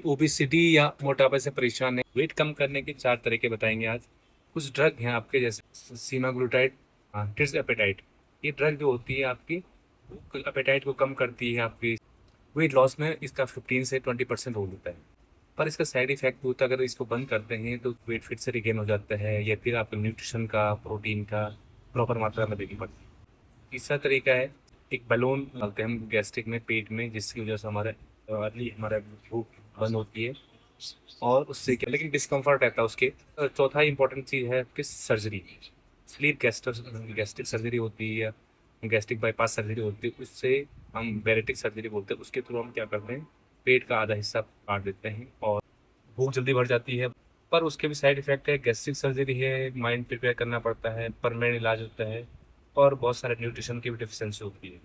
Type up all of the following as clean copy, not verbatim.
Obesity या मोटापे से परेशान है, वेट कम करने के 4 तरीके बताएंगे आज। कुछ ड्रग हैं आपके, जैसे सीमाग्लूटाइड, टिर्स एपेटाइट। ये ड्रग जो होती है आपकी एपेटाइट को कम करती है, आपकी वेट लॉस में इसका 15 से 20% रोल होता है। पर इसका साइड इफेक्ट होता है, अगर इसको बंद करते हैं तो वेट फिर से रिगेन हो जाता है, या फिर आपको न्यूट्रिशन का, प्रोटीन का प्रॉपर मात्रा में देनी पड़ती है। तीसरा तरीका है, एक बलून डालते हैं हम गैस्ट्रिक में, पेट में, जिसकी वजह से हमारा भूख बंद होती है और उससे क्या, लेकिन डिस्कम्फर्ट रहता है उसके। चौथा इंपॉर्टेंट चीज़ है आपकी सर्जरी। स्लीप गैस्ट्रिक सर्जरी होती है, या गैस्ट्रिक बाईपास सर्जरी होती है, उससे हम बैरेटिक सर्जरी बोलते हैं। उसके थ्रू हम क्या करते हैं, पेट का आधा हिस्सा काट देते हैं और भूख जल्दी बढ़ जाती है। पर उसके भी साइड इफेक्ट है। गैस्ट्रिक सर्जरी है, माइंड प्रिपेयर करना पड़ता है, परमानेंट इलाज होता है और बहुत सारे न्यूट्रिशन की भी डिफिशेंसी होती है।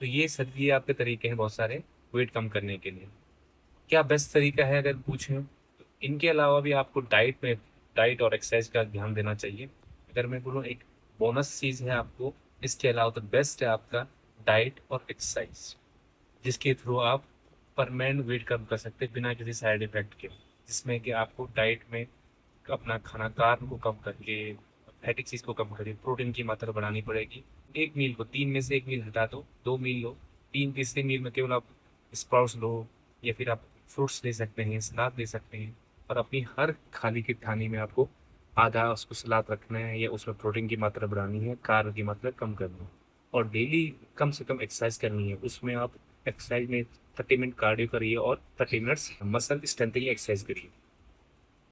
तो ये आपके तरीके हैं बहुत सारे वेट कम करने के लिए। क्या बेस्ट तरीका है अगर पूछें तो इनके अलावा भी आपको डाइट और एक्सरसाइज का ध्यान देना चाहिए। अगर मैं बोलूँ एक बोनस चीज़ है आपको, इसके अलावा तो बेस्ट है आपका डाइट और एक्सरसाइज, जिसके थ्रू आप परमानेंट वेट कम कर सकते हैं बिना किसी साइड इफेक्ट के। जिसमें कि आपको डाइट में अपना खाना कार्ब को कम करके, फैटी चीज़ को कम करके प्रोटीन की मात्रा बढ़ानी पड़ेगी। एक मील को 3 में से 1 मील हटा दो, 2 मील लो। तीसरे मील में केवल आप स्प्राउट्स लो, या फिर आप फ्रूट्स ले सकते हैं, सलाद ले सकते हैं। और अपनी हर खाने की थाली में आपको आधा उसको सलाद रखना है, या उसमें प्रोटीन की मात्रा बढ़ानी है, कार्ब की मात्रा कम करनी है। और डेली कम से कम एक्सरसाइज करनी है। उसमें आप एक्सरसाइज में 30 मिनट कार्डियो करिए और 30 मिनट्स मसल स्ट्रेंथनिंग एक्सरसाइज करिए।